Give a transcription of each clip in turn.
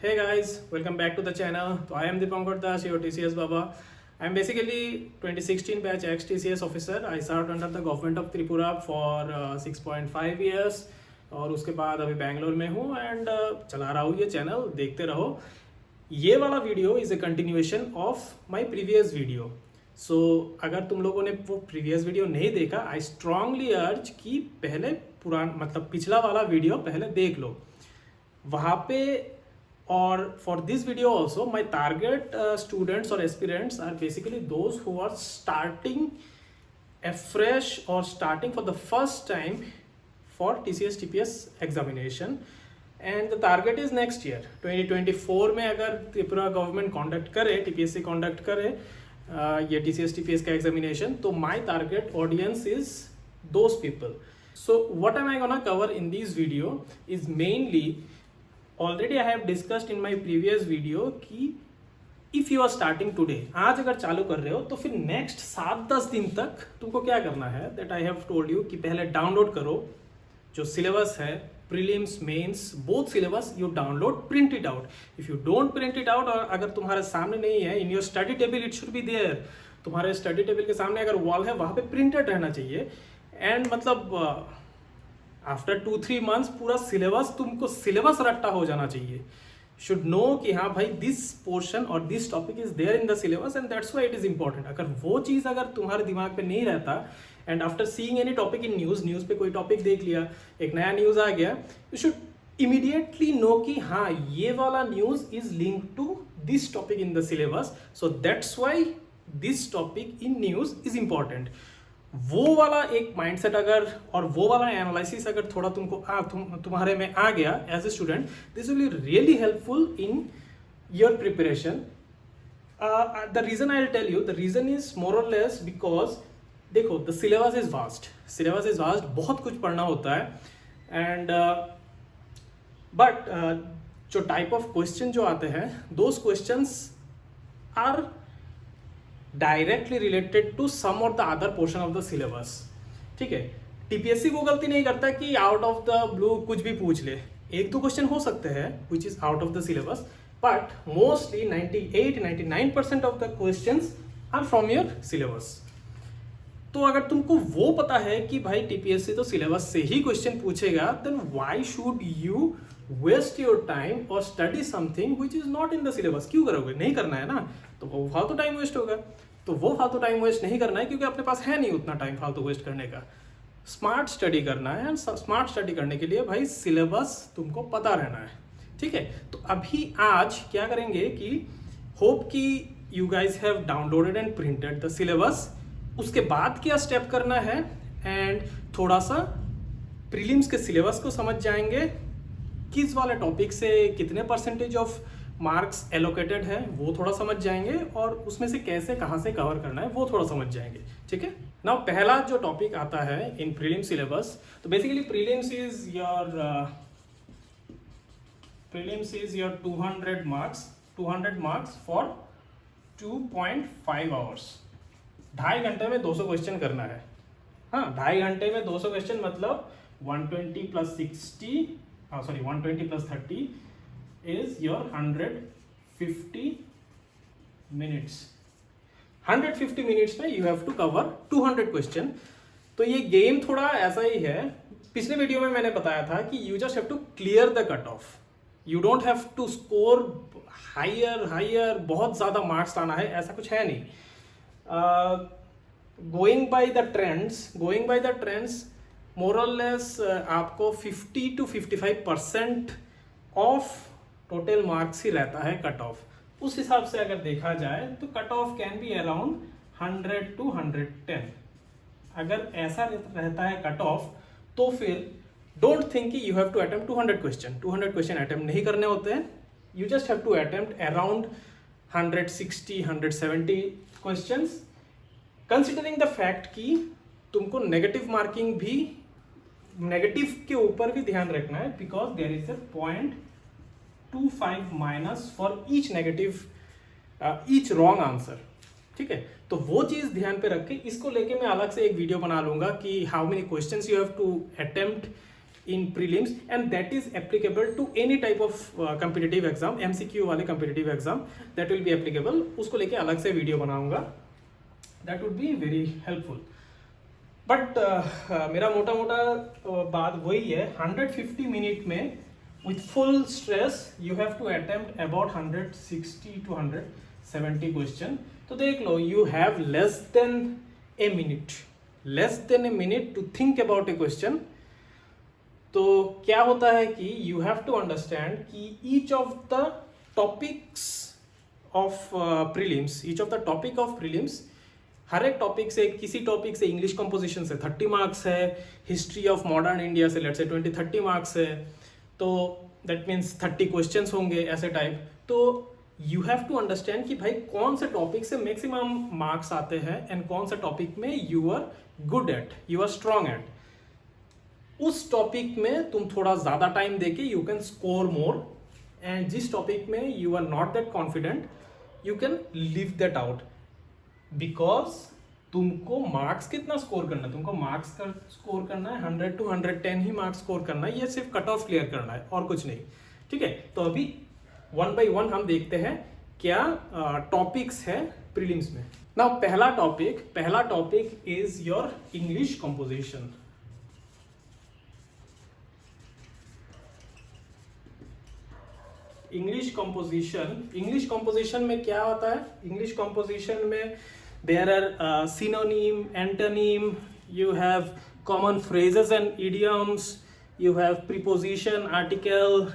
Hey guys, welcome back to the channel. So I am Dipankar Das, your TCS Baba. I am basically 2016 batch ex-TCS officer. I served under the government of Tripura for 6.5 years और उसके बाद अभी बैंगलोर में हूँ and चला रहा हूँ ये चैनल, देखते रहो. ये वाला video is a continuation of my previous video. So अगर तुम लोगों ने वो प्रीवियस वीडियो नहीं देखा, आई स्ट्रांगली अर्ज कि पहले पिछला वाला वीडियो पहले देख लो वहाँ पे. और for this video also my target students और aspirants are basically those who are starting afresh or starting for the first time for TCS TPS examination, and the target is next year 2024 में अगर Tripura government conduct करे, TPSC conduct करे ये TCS TPS का examination, तो my target audience is those people. So what am I gonna cover in this video is mainly, already I have discussed in my previous video कि if you are starting today, आज अगर चालू कर रहे हो तो फिर नेक्स्ट 7-10 दिन तक तुमको क्या करना है, that I have told you कि पहले डाउनलोड करो जो सिलेबस है, prelims mains both syllabus you download, print it out. If you don't print it out, और अगर तुम्हारे सामने नहीं है, in your study table it should be there, तुम्हारे स्टडी टेबल के सामने अगर वॉल है वहाँ पे प्रिंटेड रहना चाहिए. एंड मतलब आफ्टर 2-3 मंथ्स पूरा सिलेबस तुमको सिलेबस रट्टा हो जाना चाहिए. शुड नो कि हाँ भाई दिस पोर्शन और this topic is there in the syllabus and that's why it is important. अगर वो चीज़ अगर तुम्हारे दिमाग पे नहीं रहता and after seeing any topic in news पे कोई टॉपिक देख लिया, एक नया न्यूज़ आ गया, यू शुड इमीडिएटली नो कि हाँ ये वाला news is link to this topic in the syllabus, so that's why this topic in news is important. वो वाला एक माइंडसेट अगर और वो वाला एनालिसिस अगर थोड़ा तुमको तुम्हारे में आ गया as a student, this will be really helpful in your preparation. The reason I will tell you, the reason is more और लेस बिकॉज देखो द सिलेबस इज वास्ट, बहुत कुछ पढ़ना होता है. एंड बट जो टाइप ऑफ क्वेश्चन जो आते हैं, those questions are directly related to some or the other portion of the syllabus. ठीक है, टीपीएससी वो गलती नहीं करता कि आउट ऑफ द ब्लू कुछ भी पूछ ले. एक दो क्वेश्चन हो सकते हैं which is out of the syllabus, but mostly 98-99% of the questions are from your syllabus. तो अगर तुमको वो पता है कि भाई टीपीएससी तो सिलेबस से ही क्वेश्चन पूछेगा, then why should you waste your time or study something which is not in the syllabus. क्यों करोगे? नहीं करना है ना, तो वो फालतू टाइम वेस्ट होगा. तो वो फालतू टाइम वेस्ट नहीं करना है क्योंकि अपने पास है नहीं उतना टाइम फालतू वेस्ट करने का. स्मार्ट स्टडी करना है, एंड स्मार्ट स्टडी करने के लिए भाई सिलेबस तुमको पता रहना है. ठीक है, तो अभी आज क्या करेंगे कि होप कि you guys have downloaded and printed the syllabus. उसके बाद क्या स्टेप करना है, एंड थोड़ा सा प्रीलिम्स के सिलेबस को समझ जाएंगे, किस वाले टॉपिक से कितने परसेंटेज ऑफ मार्क्स एलोकेटेड है वो थोड़ा समझ जाएंगे, और उसमें से कैसे कहाँ से कवर करना है वो थोड़ा समझ जाएंगे. ठीक है, नाउ पहला जो टॉपिक आता है इन प्रीलिम सिलेबस, तो basically prelims is your 200 marks for 2.5 hours. 2.5 घंटे में 200 क्वेश्चन करना है. हाँ, 2.5 घंटे में 200 क्वेश्चन मतलब 120 + 30 is your 150 minutes. 150 minutes में you have to cover 200 question. तो ये गेम थोड़ा ऐसा ही है. पिछले वीडियो में मैंने बताया था कि you just have to clear the cut off. You don't have to score higher, बहुत ज़्यादा मार्क्स लाना है, ऐसा कुछ है नहीं. Going by the trends, more or less आपको 50 to 55% ऑफ टोटल मार्क्स ही रहता है कट ऑफ. उस हिसाब से अगर देखा जाए तो cut off can be around 100 to 110. अगर ऐसा रहता है कट ऑफ, तो फिर डोंट थिंक कि you have to attempt 200 question attempt नहीं करने होते हैं. You just have to attempt around 160-170 questions, considering the fact कि तुमको नेगेटिव मार्किंग भी, नेगेटिव के ऊपर भी ध्यान रखना है, because there is a 0.25 minus for each wrong answer. ठीक है, तो वो चीज़ ध्यान पे रख के इसको लेके मैं अलग से एक वीडियो बना लूंगा कि how many questions you have to attempt in prelims, and that is applicable to any type of competitive exam, MCQ वाले competitive exam that will be applicable. उसको लेके अलग से वीडियो बनाऊंगा, that would be very helpful. But मेरा मोटा मोटा बात वही है, 150 मिनट में with full stress you have to attempt about 160 to 170 question. तो देख लो, you have less than a minute to think about a question. तो क्या होता है कि you have to understand कि each of the topics of prelims, हर एक topic से, किसी टॉपिक से इंग्लिश कंपोजिशन से 30 मार्क्स है, हिस्ट्री ऑफ मॉडर्न इंडिया से लेट्स से 20-30 मार्क्स है, तो दैट मीन्स 30 क्वेश्चंस होंगे ऐसे टाइप. तो यू हैव टू अंडरस्टैंड कि भाई कौन से टॉपिक से मैक्सिमम मार्क्स आते हैं एंड कौन सा टॉपिक में you are good at, you are strong at. उस टॉपिक में तुम थोड़ा ज़्यादा टाइम देके you can score more, and जिस टॉपिक में you are not that confident you can leave that out. Because तुमको मार्क्स कितना स्कोर करना है, तुमको मार्क्स का स्कोर करना है 100 to 110 ही मार्क्स स्कोर करना है, ये सिर्फ कट ऑफ क्लियर करना है और कुछ नहीं. ठीक है, तो अभी 1 by 1 हम देखते हैं क्या टॉपिक्स है प्रीलिम्स में. नाउ पहला topic is your English composition. English composition में क्या होता है? इंग्लिश कंपोजिशन में there are synonym, antonym, you have common phrases and idioms, you have preposition, article,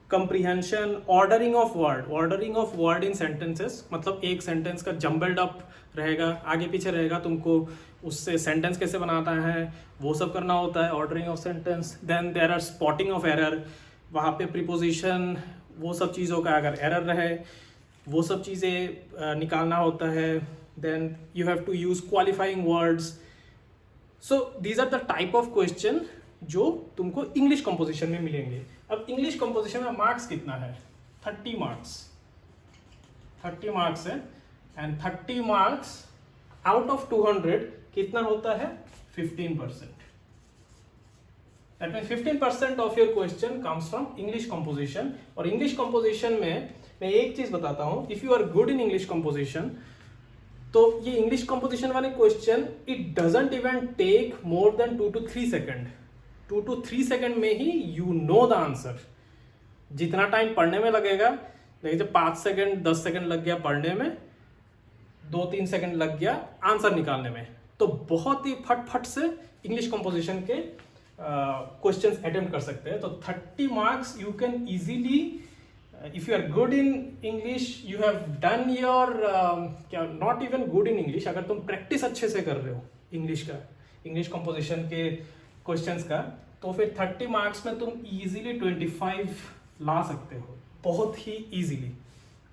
comprehension, ordering of word in sentences. मतलब एक sentence का jumbled up रहेगा, आगे पीछे रहेगा, तुमको उससे सेंटेंस कैसे बनाता है वो सब करना होता है, ordering of sentence. Then there are spotting of error, वहाँ पे प्रीपोजिशन, वो सब चीज़ों का अगर एरर रहे वो सब चीज़ें निकालना होता है. Then you have to use qualifying words. So these are the type of question जो तुमको इंग्लिश कंपोजिशन में मिलेंगे. अब इंग्लिश कंपोजिशन में मार्क्स कितना है? 30 मार्क्स है, एंड 30 मार्क्स आउट ऑफ 200 कितना होता है? 15%. That means 15% of your question comes from English composition. और इंग्लिश कंपोजिशन में मैं एक चीज बताता हूँ, if you are good in English composition, तो ये इंग्लिश कंपोजिशन वाले question it doesn't even take more than 2 to 3 second. 2 to 3 second में ही यू नो द आंसर. जितना टाइम पढ़ने में लगेगा, देखिए जब 5 सेकेंड 10 सेकेंड लग गया पढ़ने में, 2-3 सेकेंड लग गया आंसर निकालने में, तो बहुत ही फट से इंग्लिश कंपोजिशन के क्वेश्चंस अटेम्प्ट कर सकते हैं. तो 30 marks you can easily, if you are good in English, you have done your क्या not even good in English, अगर तुम प्रैक्टिस अच्छे से कर रहे हो इंग्लिश का, इंग्लिश कंपोजिशन के क्वेश्चंस का, तो फिर 30 मार्क्स में तुम इजीली 25 ला सकते हो, बहुत ही इजीली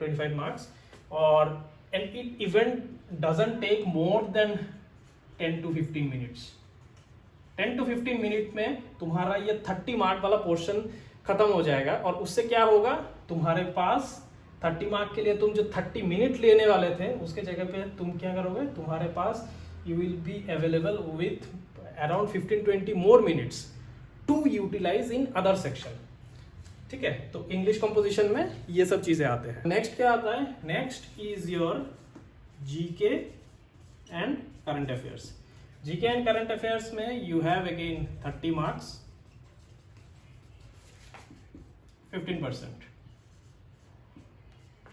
25 मार्क्स. और and it even doesn't take more than 10 to 15 minutes. 10 to 15 minute में तुम्हारा ये 30 मार्क वाला पोर्शन खत्म हो जाएगा. और उससे क्या होगा, तुम्हारे पास 30 मार्क के लिए तुम जो 30 मिनट लेने वाले थे उसके जगह पे तुम क्या करोगे, तुम्हारे पास you will be available with around 15-20 more minutes to utilize in other section. ठीक है, तो इंग्लिश कंपोजिशन में ये सब चीजें आते हैं. नेक्स्ट क्या आता है? Next is your GK and current affairs. GK and current affairs में यू हैव अगेन 30 मार्क्स, 15%.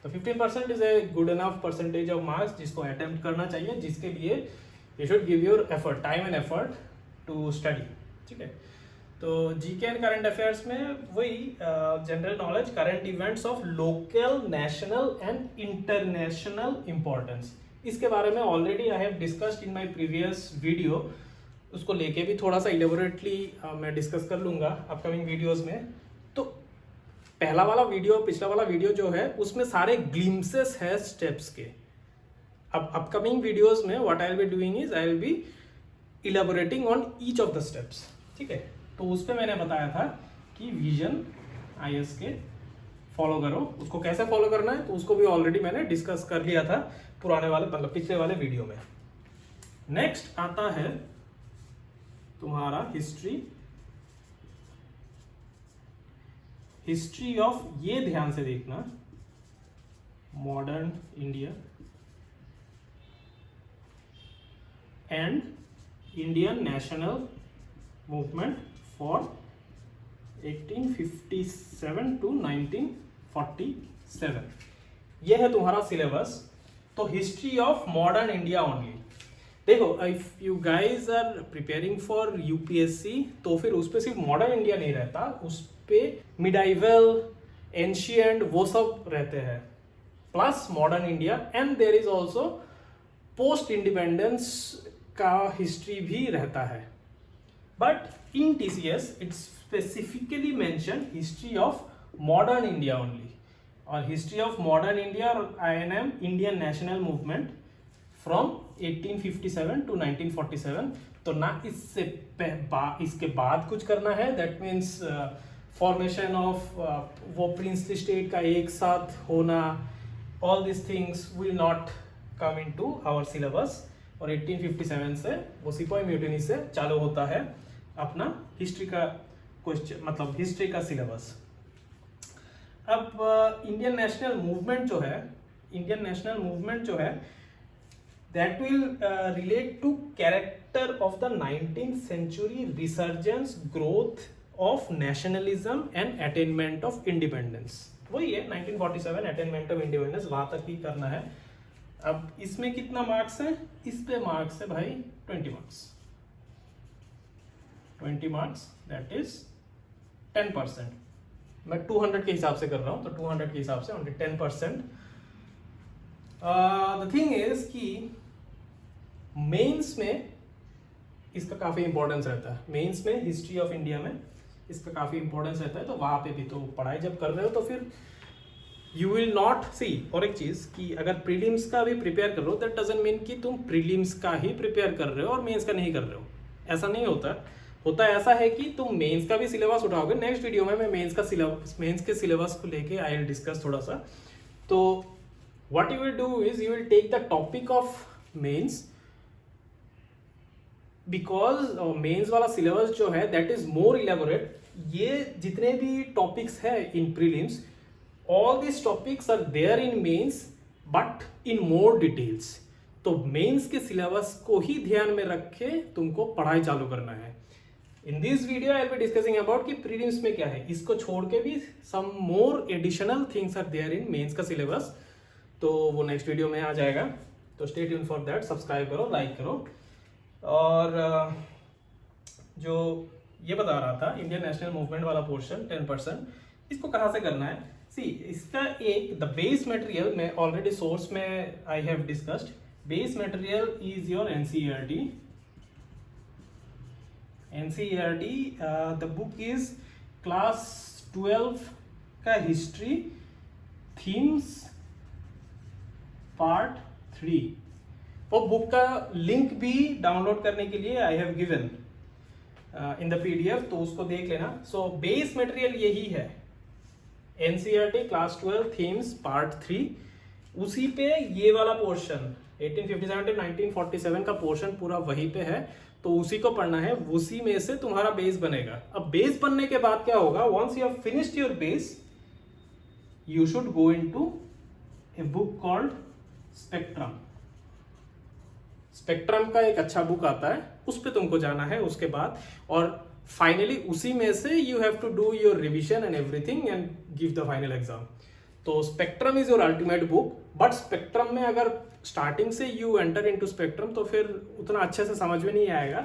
तो 15% is a good enough percentage of marks जिसको अटेम्प्ट करना चाहिए, जिसके लिए you should give your effort, time and effort to study. ठीक है, तो जीके एंड करंट अफेयर्स में वही general knowledge, current events of local, national and international importance. इसके बारे में already I have discussed in my previous video, उसको लेके भी थोड़ा सा इलेबोरेटली मैं डिस्कस कर लूँगा अपकमिंग वीडियोज़ में. तो पहला वाला वीडियो, पिछला वाला वीडियो जो है उसमें सारे ग्लिम्सेस है स्टेप्स के. अब अपकमिंग वीडियोस में what I will be doing is I will be elaborating on each of the steps. ठीक है, तो उस पर मैंने बताया था कि विजन IAS के फॉलो करो. उसको कैसे फॉलो करना है तो उसको भी ऑलरेडी मैंने डिस्कस कर लिया था पुराने वाले, मतलब पिछले वाले वीडियो में. नेक्स्ट आता है तुम्हारा हिस्ट्री हिस्ट्री ऑफ, ये ध्यान से देखना, modern India and Indian national movement for 1857 to 1947, ये है तुम्हारा सिलेबस। तो history of modern India only. देखो, if you guys are preparing for UPSC तो फिर उस पर सिर्फ मॉडर्न इंडिया नहीं रहता, उस पे मिडाइवल, एंशियंट, वो सब रहते हैं, plus modern India, and there is also post independence का हिस्ट्री भी रहता है। But in TCS it's specifically mention history of modern India only, और हिस्ट्री ऑफ मॉडर्न इंडिया और INM, Indian national movement from 1857 to 1947। तो ना इसके बाद कुछ करना है, दैट मीन्स फॉर्मेशन ऑफ वो प्रिंसली स्टेट का एक साथ होना, all this things will not come in to our syllabus. और 1857 से वो सिपाही म्यूटिनी से चालू होता है अपना हिस्ट्री का क्वेश्चन, मतलब हिस्ट्री का सिलेबस। अब इंडियन नेशनल मूवमेंट जो है that will relate to character of the 19th century resurgence, growth of nationalism and attainment of independence। वही है 1947 attainment of independence, वहां तक ही करना है। अब इसमें कितना मार्क्स है? इस पे मार्क्स है भाई 20 मार्क्स, 20 मार्क्स, दैट इज 10%। मैं 200 के हिसाब से कर रहा हूं, तो 200 के हिसाब से ओनली 10%। द थिंग इज कि मेंस में इसका काफी इंपॉर्टेंस रहता है, मेंस में हिस्ट्री ऑफ इंडिया में इसका काफी इंपॉर्टेंस रहता है। तो वहां पे भी तो पढ़ाई जब कर रहे हो तो फिर यू विल नॉट सी। और एक चीज कि अगर प्रीलिम्स का भी प्रिपेयर कर रहे हो, दैट डजंट मीन कि तुम प्रीलिम्स का ही प्रिपेयर कर रहे हो और मेंस का नहीं कर रहे हो, ऐसा नहीं होता। होता ऐसा है कि तुम मेंस का भी सिलेबस उठाओगे। नेक्स्ट वीडियो में मैं मेंस के सिलेबस को लेके आई विल डिस्कस थोड़ा सा। तो what you will do is you will take the topic of mains, because mains वाला सिलेबस जो है दैट इज मोर इलेबोरेट। ये जितने भी टॉपिक्स है in prelims, all this topics are there in mains but in more details. तो mains के syllabus को ही ध्यान में रख के तुमको पढ़ाई चालू करना है। In this video I will be discussing about कि प्रीलिम्स में क्या है, इसको छोड़ के भी some more additional things are there in mains का सिलेबस। तो वो नेक्स्ट वीडियो में आ जाएगा, तो stay tune for that. Subscribe करो, लाइक करो। और जो ये बता रहा था इंडियन नेशनल मूवमेंट वाला पोर्शन 10%, इसको कहाँ से करना है? सी, इसका एक द बेस मटेरियल में ऑलरेडी सोर्स में I have discussed. Base material is your NCERT. The book is class 12 का हिस्ट्री थीम्स पार्ट 3। वो बुक का लिंक भी डाउनलोड करने के लिए आई have given in the PDF, तो उसको देख लेना। सो बेस मटेरियल यही है, एनसीईआरटी क्लास 12 थीम्स पार्ट 3। उसी पे ये वाला पोर्शन 1857 to 1947 का पोर्शन पूरा वहीं पे है, तो उसी को पढ़ना है। उसी में से तुम्हारा बेस बनेगा। अब बेस बनने के बाद क्या होगा? Once you have finished your base, you should go into a book called Spectrum. Spectrum का एक अच्छा बुक आता है, उस पे तुमको जाना है उसके बाद, और फाइनली उसी में से you have to do your revision and everything and give the final exam. तो spectrum is your ultimate book. But spectrum में अगर स्टार्टिंग से यू एंटर इनटू स्पेक्ट्रम तो फिर उतना अच्छे से समझ में नहीं आएगा।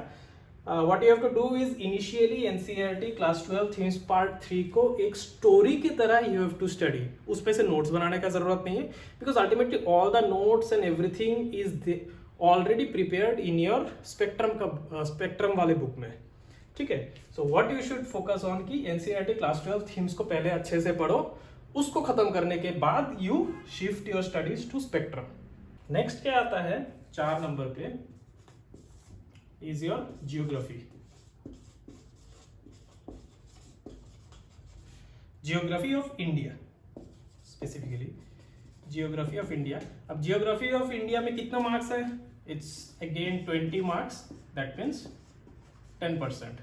What you have to do is initially NCERT class 12 themes part 3 को एक स्टोरी की तरह यू हैव टू स्टडी। उस पे से नोट्स बनाने का जरूरत नहीं है, because ultimately all the notes and everything is already prepared in your spectrum वाले बुक में। ठीक है, so what you should focus on की एनसीईआरटी क्लास 12 थीम्स को पहले अच्छे से पढ़ो, उसको खत्म करने के बाद you shift your studies to Spectrum. Next क्या आता है 4 नंबर पे, is your geography. Geography of India, specifically geography of India. अब जियोग्राफी ऑफ इंडिया में कितना मार्क्स है? It's again 20 marks, that means 10%।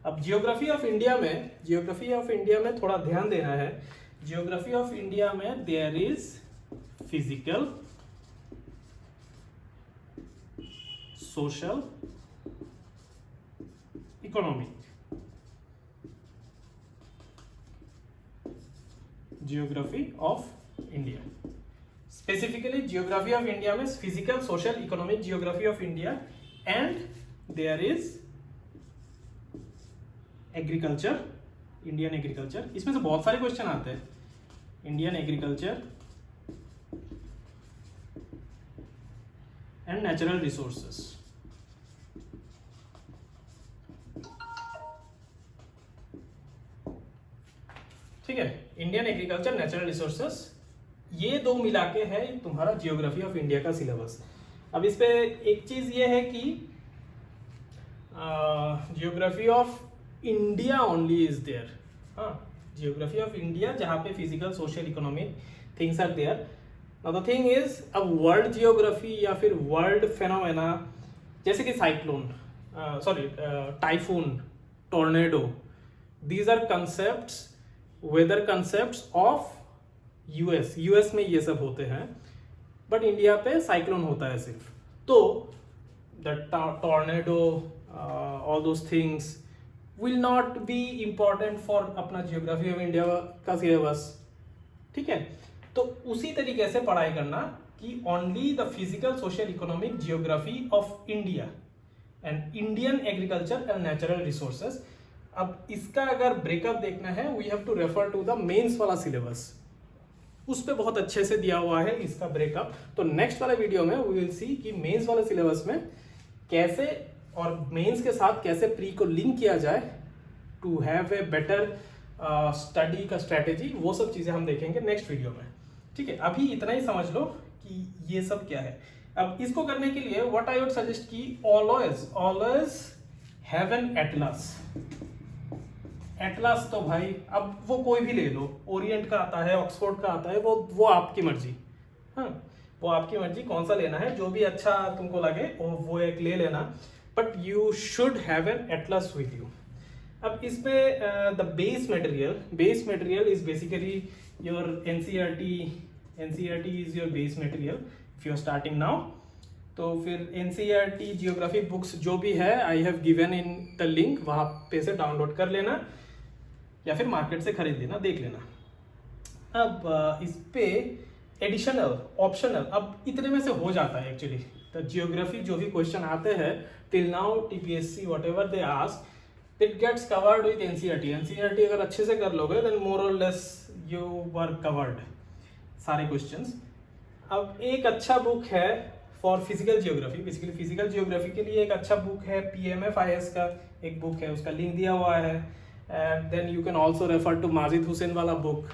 अब जियोग्राफी ऑफ इंडिया में थोड़ा ध्यान देना है। जियोग्राफी ऑफ इंडिया में there is physical, social, economic. Geography of India, specifically geography of India में physical, social, economic geography of India, and there is agriculture, Indian agriculture. इसमें से बहुत सारे क्वेश्चन आते हैं। Indian agriculture and natural resources. ठीक है, इंडियन एग्रीकल्चर, नेचुरल रिसोर्सेस, ये दो मिला के है तुम्हारा जियोग्राफी ऑफ इंडिया का सिलेबस। अब इस पे एक चीज ये है कि geography of India only is there. हाँ, जियोग्राफी ऑफ इंडिया जहाँ पे physical, social, economic things are there. Now the thing is, अब वर्ल्ड जियोग्राफी या फिर वर्ल्ड फेनोमेना जैसे कि cyclone, typhoon, tornado, these are concepts, weather concepts of US में ये सब होते हैं, बट इंडिया पे साइक्लोन होता है सिर्फ। तो the tornado, all those things will not be important for अपना जियोग्राफी ऑफ इंडिया का सिलेबस। ठीक है, तो उसी तरीके से पढ़ाई करना कि only the physical, social, economic geography of India and Indian agriculture and natural resources. अब इसका अगर ब्रेकअप देखना है, we have to refer to the mains वाला सिलेबस, उस पे बहुत अच्छे से दिया हुआ है इसका ब्रेकअप। तो नेक्स्ट वाले वीडियो में वी विल सी कि मेंस वाले सिलेबस में कैसे और मेंस के साथ कैसे प्री को लिंक किया जाए to have a better study का स्ट्रेटेजी। वो सब चीजें हम देखेंगे नेक्स्ट वीडियो में। ठीक है, अभी इतना ही समझ लो कि ये सब क्या है। अब इसको करने के लिए व्हाट आई वुड सजेस्ट कि always have an Atlas. Atlas तो भाई अब वो कोई भी ले लो, ओरिएंट का आता है, ऑक्सफोर्ड का आता है, वो आपकी मर्जी। हाँ, वो आपकी मर्जी कौन सा लेना है, जो भी अच्छा तुमको लगे वो एक ले लेना, but you should have an atlas with you. अब इसमें the base material is basically your NCERT is your base material if you are starting now. तो फिर एनसीईआरटी जियोग्राफी बुक्स जो भी है I have given in the link, वहां पे से डाउनलोड कर लेना या फिर मार्केट से खरीद लेना, देख लेना। अब इस पे एडिशनल, ऑप्शनल, अब इतने में से हो जाता है एक्चुअली। तो जियोग्राफी जो भी क्वेश्चन आते हैं till now, TPSC whatever they ask, it gets covered with NCERT. NCERT अगर अच्छे से कर लोगे देन मोर और लेस यू वर कवर्ड सारे क्वेश्चंस। अब एक अच्छा बुक है for physical geography, basically physical geography के लिए एक अच्छा बुक है PMFIS का एक बुक है, उसका लिंक दिया हुआ है। And then you can also refer to Majid Hussain वाला book,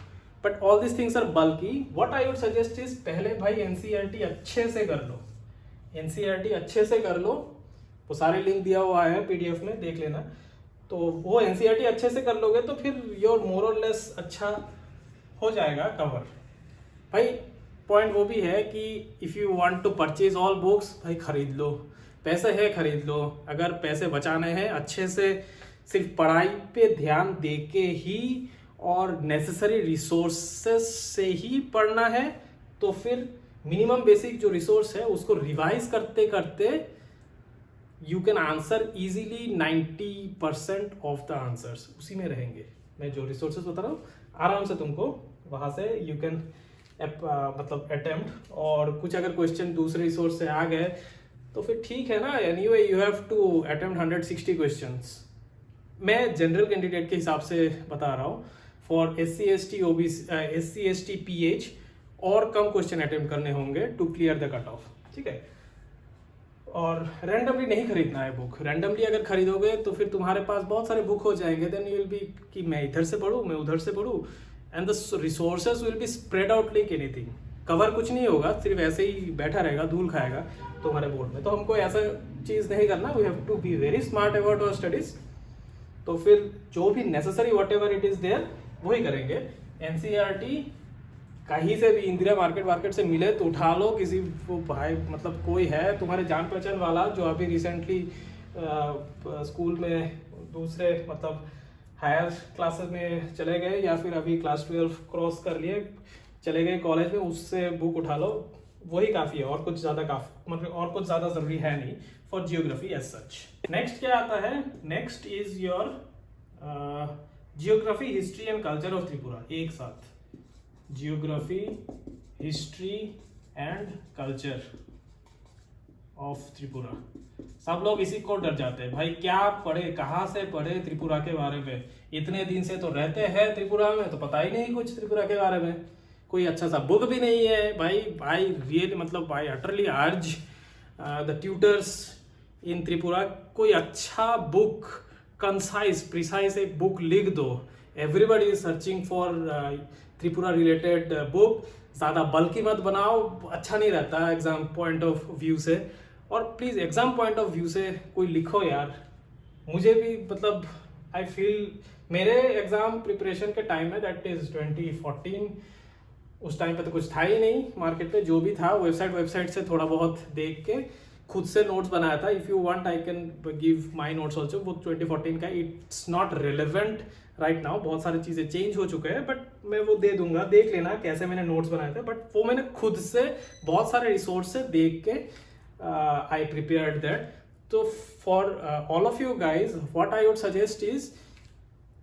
but all this things are bulky. What I would suggest is पहले भाई एनसीईआरटी अच्छे से कर लो, एनसीईआरटी अच्छे से कर लो, वो सारे लिंक दिया हुआ है PDF में, देख लेना। तो वो एनसीईआरटी अच्छे से कर लोगे तो फिर योर मोर और लेस अच्छा हो जाएगा कवर। भाई पॉइंट वो भी है कि if you want to purchase all books, भाई खरीद लो, पैसे है खरीद लो। अगर पैसे बचाने हैं अच्छे से सिर्फ पढ़ाई पे ध्यान दे के ही और नेसेसरी रिसोर्सेस से ही पढ़ना है, तो फिर मिनिमम बेसिक जो रिसोर्स है उसको रिवाइज करते करते you can answer easily 90% of the answers उसी में रहेंगे। मैं जो रिसोर्सेज बता रहा हूँ आराम से तुमको वहाँ से यू कैन मतलब अटेम्प्ट। और कुछ अगर क्वेश्चन दूसरे रिसोर्स से आ गए तो फिर ठीक है ना, anyway you have to attempt 160 questions. मैं जनरल कैंडिडेट के हिसाब से बता रहा हूँ, फॉर SC ST PH और कम क्वेश्चन अटेम्प्ट करने होंगे to clear the cut off. ठीक है, और रैंडमली नहीं खरीदना है बुक। रैंडमली अगर खरीदोगे तो फिर तुम्हारे पास बहुत सारे बुक हो जाएंगे, देन यू विल बी कि मैं इधर से पढ़ूँ, मैं उधर से पढ़ूँ, and the resources will be spread out like anything. Cover कुछ नहीं होगा, सिर्फ ऐसे ही बैठा रहेगा, धूल खाएगा तुम्हारे बोर्ड में। तो हमको ऐसा चीज़ नहीं करना, we have to be very smart about our studies. तो फिर जो भी necessary whatever it is there वही करेंगे। एनसीईआरटी कहीं से भी इंदिरा मार्केट से मिले तो उठा लो, किसी को भाई मतलब कोई है तुम्हारे जान पहचान वाला जो अभी रिसेंटली स्कूल में दूसरे मतलब हायर क्लासेस में चले गए या फिर अभी क्लास 12 क्रॉस कर लिए चले गए कॉलेज में, उससे बुक उठा लो, वही काफ़ी है, और कुछ ज़्यादा काफ़ी मतलब और कुछ ज़्यादा ज़रूरी है नहीं for geography as such. Next क्या आता है, next is your geography history and culture of Tripura. एक साथ geography history and culture of Tripura. सब लोग इसी को डर जाते हैं, भाई क्या पढ़े, कहाँ से पढ़े त्रिपुरा के बारे में, इतने दिन से तो रहते हैं त्रिपुरा में तो पता ही नहीं कुछ त्रिपुरा के बारे में, कोई अच्छा सा बुक भी नहीं है। भाई रियली मतलब भाई अटरली अर्ज द ट्यूटर्स इन त्रिपुरा, कोई अच्छा बुक कंसाइज प्रिसाइज एक बुक लिख दो। Everybody is searching for Tripura related book, ज़्यादा बल्कि मत बनाओ, अच्छा नहीं रहता एग्जाम पॉइंट ऑफ व्यू से। और please exam point of view से कोई लिखो यार, मुझे भी मतलब आई फील मेरे एग्जाम प्रिपरेशन के टाइम में दैट इज 2014, उस टाइम पे तो कुछ था ही नहीं मार्केट पे, जो भी था वेबसाइट से थोड़ा बहुत देख के खुद से नोट्स बनाया था। If you want I can give my notes also, वो 2014 का, it's not relevant right now, बहुत सारी चीज़ें चेंज हो चुके हैं, बट मैं वो दे दूंगा, देख लेना कैसे मैंने नोट्स बनाए थे। बट वो मैंने खुद से बहुत सारे रिसोर्स से देख के आई प्रिपेयर्ड दैट। तो for all of you guys what I would suggest is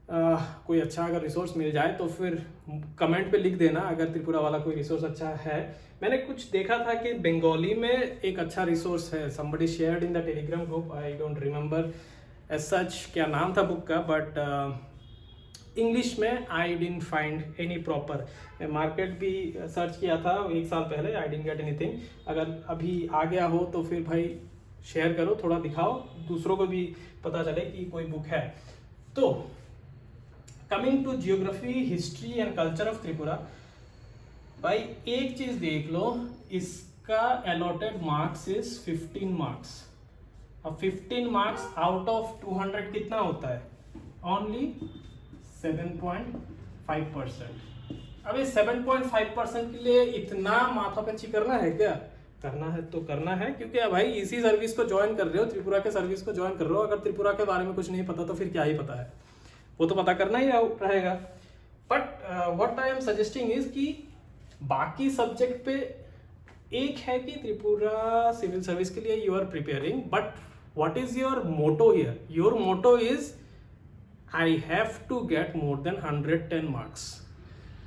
कोई अच्छा अगर रिसोर्स मिल जाए तो फिर कमेंट पे लिख देना अगर त्रिपुरा वाला कोई रिसोर्स अच्छा है। मैंने कुछ देखा था कि बंगाली में एक अच्छा रिसोर्स है, somebody shared in the telegram group, I don't remember as such क्या नाम था बुक का, बट इंग्लिश में I didn't find any proper. मैं मार्केट भी सर्च किया था 1 साल पहले, आई डिडंट गेट एनीथिंग। अगर अभी आ गया हो तो फिर भाई शेयर करो, थोड़ा दिखाओ, दूसरों को भी पता चले कि कोई बुक है। तो coming to geography history and culture of Tripura, भाई एक चीज देख लो, इसका अलॉटेड मार्क्स इज 15 मार्क्स। अब 15 मार्क्स आउट ऑफ 200 कितना होता है, ओनली 7.5%। अब इस 7.5% के लिए इतना माथापच्ची करना है क्या? करना है तो करना है, क्योंकि भाई इसी सर्विस को ज्वाइन कर रहे हो, त्रिपुरा के सर्विस को ज्वाइन कर रहे हो, अगर त्रिपुरा के बारे में कुछ नहीं पता तो फिर क्या ही पता है, वो तो पता करना ही रहेगा। But what I am suggesting is कि बाकी सब्जेक्ट पे एक है कि त्रिपुरा सिविल सर्विस के लिए you are preparing, but what is your motto here? Your motto is I have to get more than 110 marks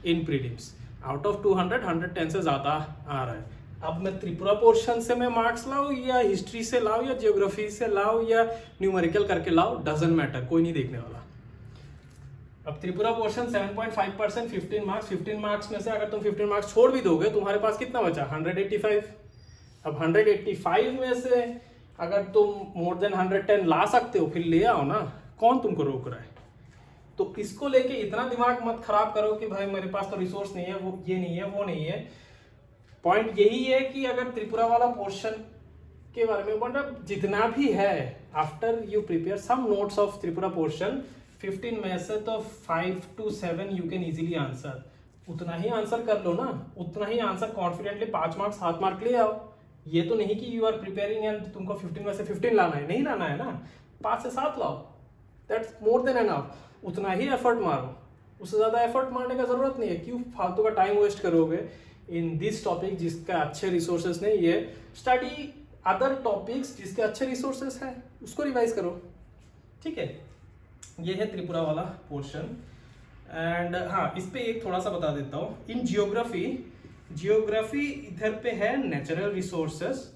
in prelims. Out of 200 110 से ज़्यादा आ रहा है। अब मैं त्रिपुरा पोर्शन से मैं मार्क्स लाऊं या हिस्ट्री से लाऊं या जियोग्राफी से लाऊं या न्यूमेरिकल करके लाऊं, डजंट मैटर, कोई नहीं देखने वाला। अब त्रिपुरा पोर्शन 7.5%, 15 मार्क्स में से अगर तुम 15 मार्क्स छोड़ भी दोगे, तुम्हारे पास कितना बचा? 185। अब 185 में से अगर तुम मोर देन 110 ला सकते हो, फिर ले आओ ना, कौन तुमको रोक रहा है? तो इसको लेके इतना दिमाग मत खराब करो कि भाई मेरे पास तो रिसोर्स नहीं है, वो ये नहीं है, वो नहीं है। पॉइंट यही है कि अगर त्रिपुरा वाला पोर्शन के बारे में मतलब जितना भी है, after you prepare some notes of Tripura portion, 15 में से तो 5 to 7 you can easily answer. उतना ही आंसर कर लो ना, उतना ही आंसर कॉन्फिडेंटली 5 मार्क्स 7 मार्क ले आओ। ये तो नहीं कि यू आर प्रिपेयरिंग एंड तुमको 15 में से 15 लाना है, नहीं लाना है ना, 5 से 7 लाओ, दैट्स मोर देन एनफ। उतना ही एफर्ट मारो, उससे ज़्यादा एफर्ट मारने का ज़रूरत नहीं है। क्यों फालतू का टाइम वेस्ट करोगे इन दिस टॉपिक जिसका अच्छे रिसोर्सेज नहीं है? स्टडी अदर टॉपिक्स जिसके अच्छे रिसोर्सेज हैं, उसको रिवाइज करो, ठीक है। ये है त्रिपुरा वाला पोर्शन। एंड हाँ, इस पे एक थोड़ा सा बता देता हूँ। इन जियोग्राफी इधर पे है नेचुरल रिसोर्सेस,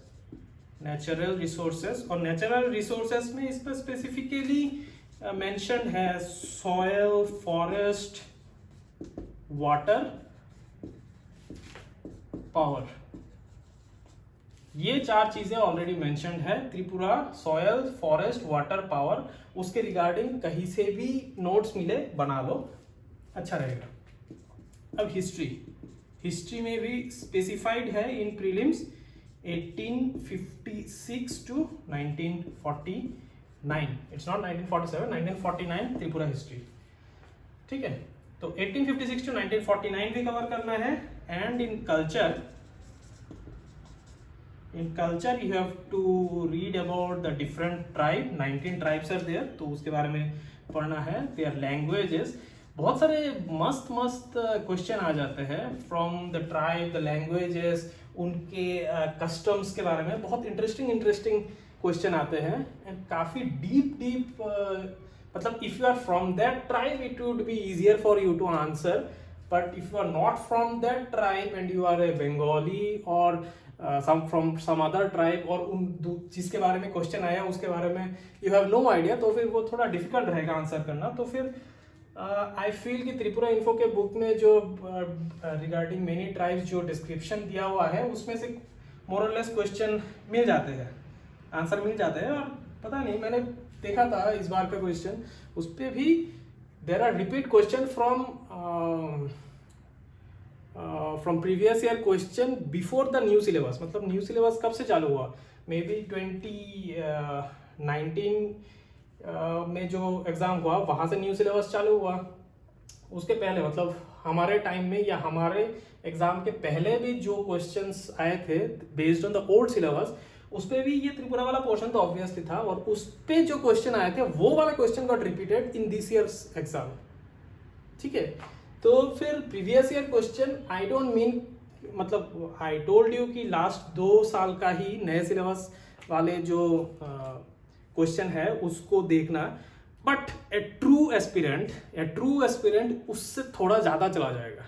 और नेचुरल रिसोर्सेस में इस पर स्पेसिफिकली मेंशन है सॉयल, फॉरेस्ट, वाटर, पावर। ये 4 चीजें ऑलरेडी मेंशन्ड है। Tripura soil, forest, water, power, उसके रिगार्डिंग कहीं से भी नोट्स मिले बना लो, अच्छा रहेगा। अब हिस्ट्री में भी स्पेसिफाइड है in prelims 1856 to 1949, it's not 1947, 1949 Tripura history, ठीक है। तो 1856 to 1949 भी कवर करना है। And in culture in culture you have to read about the different tribe, 19 tribes are there, तो उसके बारे में पढ़ना है। देयर लैंग्वेजेस, बहुत सारे मस्त मस्त क्वेश्चन आ जाते हैं from the tribe, the languages, उनके कस्टम्स के बारे में बहुत इंटरेस्टिंग क्वेश्चन आते हैं। एंड काफ़ी डीप मतलब if you are from that tribe it would be easier for you to answer, but if you are not from that tribe and you are a Bengali or from some other tribe और उन जिसके बारे में question आया उसके बारे में you have no idea, तो फिर वो थोड़ा डिफिकल्ट रहेगा आंसर करना। तो फिर आई फील कि त्रिपुरा इन्फो के बुक में जो रिगार्डिंग मेनी ट्राइब्स जो डिस्क्रिप्शन दिया हुआ है उसमें से मोर और लेस क्वेश्चन मिल जाते हैं, आंसर मिल जाते हैं। और पता नहीं, मैंने देखा था इस बार का क्वेश्चन, उस पर भी there are repeat question from previous year question before the new syllabus. मतलब न्यू सिलेबस कब से चालू हुआ, मे बी 2019 में जो एग्ज़ाम हुआ वहाँ से न्यू सिलेबस चालू हुआ। उसके पहले मतलब हमारे टाइम में या हमारे एग्ज़ाम के पहले भी जो क्वेश्चंस आए थे based on the old syllabus, उस पर भी ये त्रिपुरा वाला पोर्शन तो ऑब्वियसली था, और उस पर जो क्वेश्चन आए थे वो वाला question got repeated in this years exam. ठीक है, तो फिर previous year question I don't mean, मतलब आई टोल्ड यू कि लास्ट 2 साल का ही नए सिलेबस वाले जो क्वेश्चन है उसको देखना, बट ए ट्रू एस्पिरेंट उससे थोड़ा ज़्यादा चला जाएगा,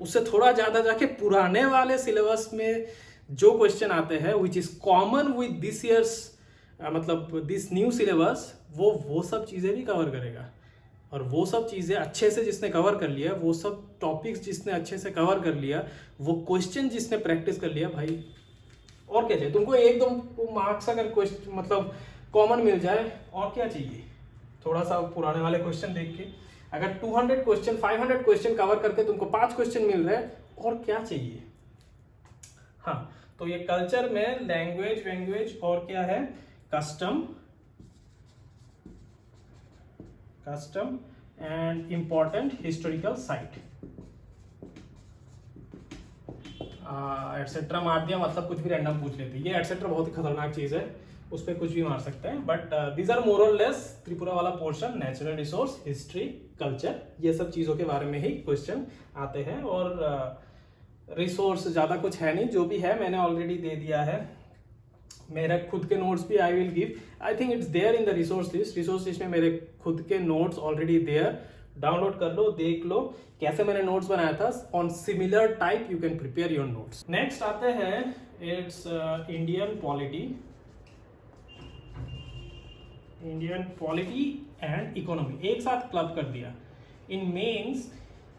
उससे थोड़ा ज़्यादा जाके पुराने वाले सिलेबस में जो क्वेश्चन आते हैं which is common with this years मतलब दिस न्यू सिलेबस, वो सब चीज़ें भी कवर करेगा। और वो सब चीज़ें अच्छे से जिसने कवर कर लिया, वो सब टॉपिक्स जिसने अच्छे से कवर कर लिया, वो क्वेश्चन जिसने प्रैक्टिस कर लिया, भाई और क्या चाहिए तुमको। 1-2 मार्क्स अगर क्वेश्चन मतलब कॉमन मिल जाए, और क्या चाहिए। थोड़ा सा पुराने वाले क्वेश्चन देख के अगर 200 क्वेश्चन 500 क्वेश्चन कवर करके तुमको 5 क्वेश्चन मिल रहे हैं, और क्या चाहिए। हाँ, तो ये कल्चर में लैंग्वेज और क्या है, custom and important historical site etcetera मार दिया, मतलब कुछ भी रैंडम पूछ लेते। ये एटसेट्रा बहुत ही खतरनाक चीज़ है, उस पर कुछ भी मार सकते हैं। बट दीज आर मोर और लेस त्रिपुरा वाला portion, natural resource, history, culture, ये सब चीज़ों के बारे में ही क्वेश्चन आते हैं। और रिसोर्स ज़्यादा कुछ है नहीं, जो भी है मैंने ऑलरेडी दे दिया है। मेरा खुद के नोट्स भी I will give, I think it's there in the resource list में मेरे खुद के नोट्स ऑलरेडी देयर, डाउनलोड कर लो, देख लो कैसे मैंने नोट्स बनाया था। On similar type you can prepare your notes. Next आते हैं it's Indian polity and economy, एक साथ क्लब कर दिया। इन मेंस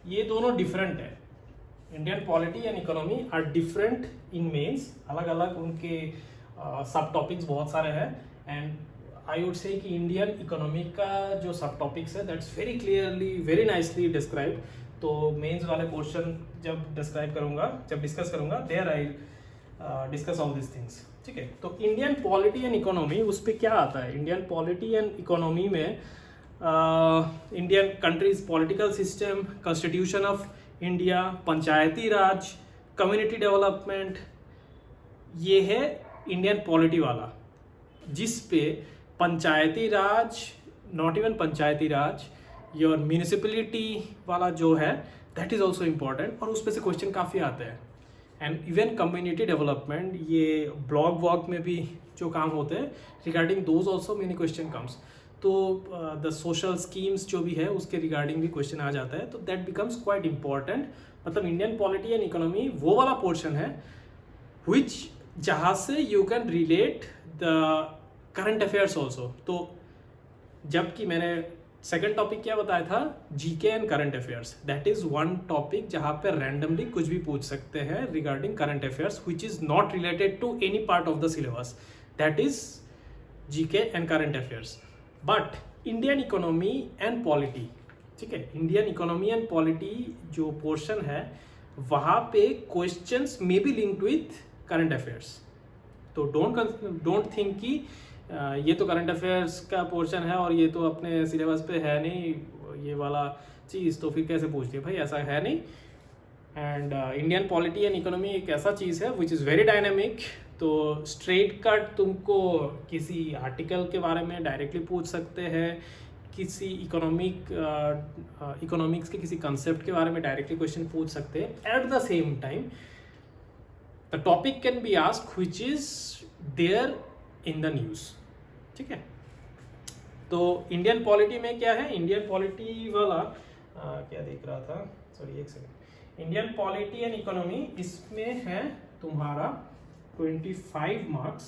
ये दोनों डिफरेंट है, Indian polity and economy are different in mains, अलग अलग उनके सब टॉपिक्स बहुत सारे हैं। एंड आई वुड से कि इंडियन इकोनॉमी का जो सब टॉपिक्स है that's very clearly very nicely describe. तो मेंस वाले पोर्शन जब डिस्कस करूंगा there I discuss all this things. ठीक है, तो इंडियन पॉलिटी एंड इकोनॉमी, उस पर क्या आता है। इंडियन पॉलिटी एंड इकोनॉमी में Indian countries political system, constitution of India, panchayati raj, community development, ये है इंडियन पॉलिटी वाला, जिस पे panchayati raj, not even panchayati raj, your municipality वाला जो है दैट इज ऑल्सो इम्पॉर्टेंट, और उस पे से क्वेश्चन काफ़ी आते हैं। एंड इवन कम्युनिटी डेवलपमेंट, ये ब्लॉक वॉक में भी जो काम होते हैं regarding those also many question comes. तो द सोशल स्कीम्स जो भी है उसके रिगार्डिंग भी क्वेश्चन आ जाता है, तो दैट बिकम्स क्वाइट इंपॉर्टेंट। मतलब इंडियन पॉलिटी एंड इकोनॉमी वो वाला पोर्शन है विच जहाँ से you can relate the current affairs also. तो जबकि मैंने सेकंड टॉपिक क्या बताया था, GK and current affairs, that is one topic जहाँ पे रैंडमली कुछ भी पूछ सकते हैं regarding current affairs which is not related to any part of the syllabus, that is GK and current affairs. But Indian economy and polity, ठीक है, Indian economy and polity जो पोर्शन है वहाँ पे questions may be linked with current affairs. तो don't think कि ये तो करंट अफेयर्स का पोर्शन है और ये तो अपने सिलेबस पे है नहीं ये वाला चीज़, तो फिर कैसे पूछ लिया। भाई ऐसा है नहीं, and Indian polity and economy एक ऐसा चीज़ है विच इज़ वेरी डायनेमिक। तो स्ट्रेट कट तुमको किसी आर्टिकल के बारे में डायरेक्टली पूछ सकते हैं, किसी इकोनॉमिक्स के किसी कंसेप्ट के बारे में डायरेक्टली क्वेश्चन पूछ सकते हैं। At the same time the topic can be asked which is there in the news. ठीक है, तो इंडियन पॉलिटी में क्या है, इंडियन पॉलिटी वाला क्या देख रहा था, सॉरी एक second, Indian polity and economy, इसमें है तुम्हारा 25 मार्क्स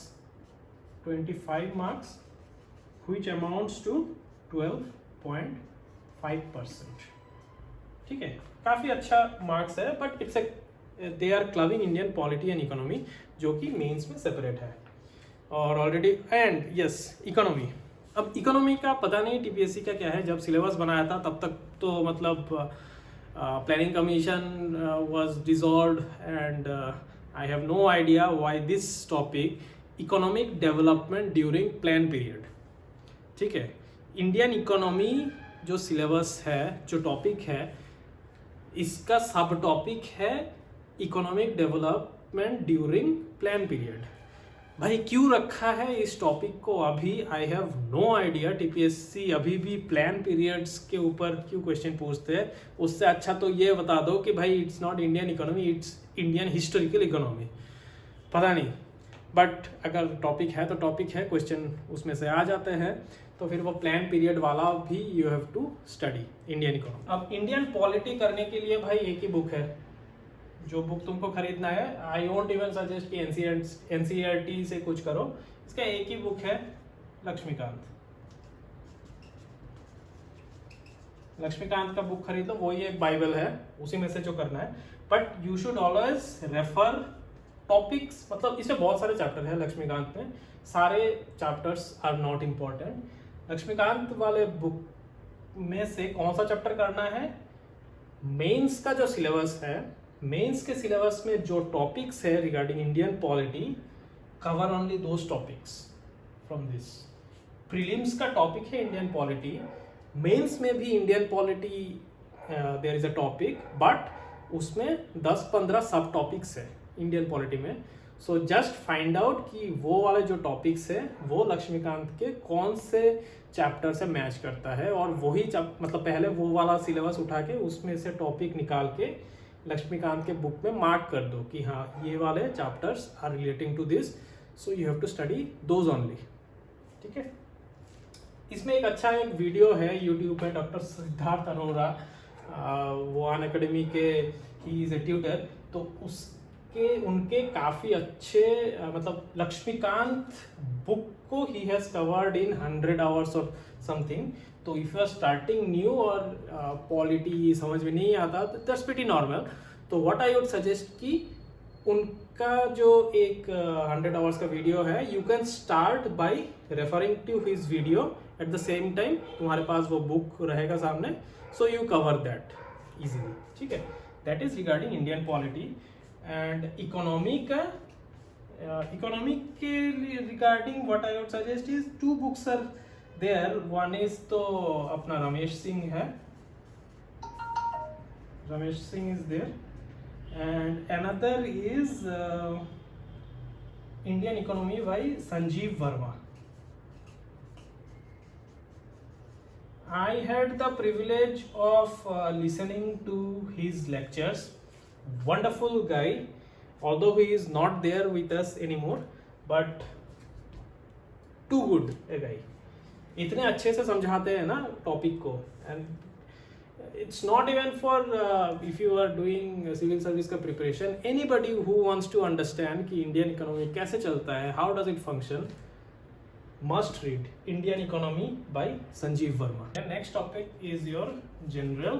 which amounts to 12.5%। ठीक है, काफ़ी अच्छा मार्क्स है, but it's they are clubbing Indian polity and economy जो कि मेंस में सेपरेट है और ऑलरेडी। एंड यस, इकोनॉमी, अब इकोनॉमी का पता नहीं टीपीएससी का क्या है। जब सिलेबस बनाया था तब तक तो मतलब planning commission was dissolved and I have no idea why this topic economic development during plan period. ठीक है, इंडियन इकोनॉमी जो सिलेबस है, जो टॉपिक है, इसका सब टॉपिक है economic development during plan period. भाई क्यों रखा है इस टॉपिक को अभी, I have no idea. TPSC अभी भी प्लान पीरियड्स के ऊपर क्यों क्वेश्चन पूछते हैं? उससे अच्छा तो ये बता दो कि भाई it's not Indian economy, it's Indian historical economy. पता नहीं, बट अगर टॉपिक है तो टॉपिक है, क्वेश्चन उसमें से आ जाते हैं, तो फिर वो प्लान पीरियड वाला भी you have to study Indian economy. अब इंडियन पॉलिटी करने के लिए भाई एक ही बुक है, जो बुक तुमको खरीदना है। आई वोंट इवन सजेस्ट कि एनसीईआरटी से कुछ करो, इसका एक ही बुक है, लक्ष्मीकांत का बुक खरीद लो, वही एक बाइबल है, उसी में से जो करना है। But you should always refer topics, मतलब इसमें बहुत सारे चैप्टर है लक्ष्मीकांत में, सारे chapters are not important. Laxmikanth वाले बुक में से कौन सा चैप्टर करना है? मेंस का जो सिलेबस है, मेंस के सिलेबस में जो टॉपिक्स है regarding Indian polity, cover only those topics from this. Prelims का टॉपिक है इंडियन पॉलिटी, मेंस में भी Indian polity there is a topic, but उसमें 10-15 सब टॉपिक्स है इंडियन पॉलिटी में। सो जस्ट फाइंड आउट कि वो वाले जो टॉपिक्स है वो लक्ष्मीकांत के कौन से चैप्टर से मैच करता है, और वही मतलब पहले वो वाला सिलेबस उठा के उसमें से टॉपिक निकाल के लक्ष्मीकांत के बुक में मार्क कर दो कि हाँ ये वाले chapters are relating to this, so you have to study those only. ठीक है, इसमें एक अच्छा एक वीडियो है यूट्यूब पे, डॉक्टर सिद्धार्थ अरोरा, वो अनअकैडमी के ही इज ए ट्यूटर, तो उनके काफ़ी अच्छे मतलब लक्ष्मीकांत बुक को ही हैज़ कवर्ड इन 100 आवर्स और समथिंग। तो if you are starting new और पॉलिटी समझ में नहीं आता, तो दैट्स प्रीटी नॉर्मल। तो व्हाट आई वुड सजेस्ट कि उनका जो एक 100 आवर्स का वीडियो है, you can start by referring to his video, at the same time तुम्हारे पास वो बुक रहेगा सामने, so you cover that easily. ठीक है, that is regarding Indian polity. And economy के regarding what I would suggest is 2 books are there. One is तो अपना रमेश सिंह है, Ramesh Singh is there, and another is Indian economy by Sanjeev Verma. I had the privilege of listening to his lectures. Wonderful guy, although he is not there with us anymore, but too good a guy. इतने अच्छे से समझाते हैं ना topic को, and it's not even for if you are doing civil service का preparation, anybody who wants to understand कि Indian economy कैसे चलता है, how does it function, must read Indian Economy by Sanjeev Verma. The next topic is your general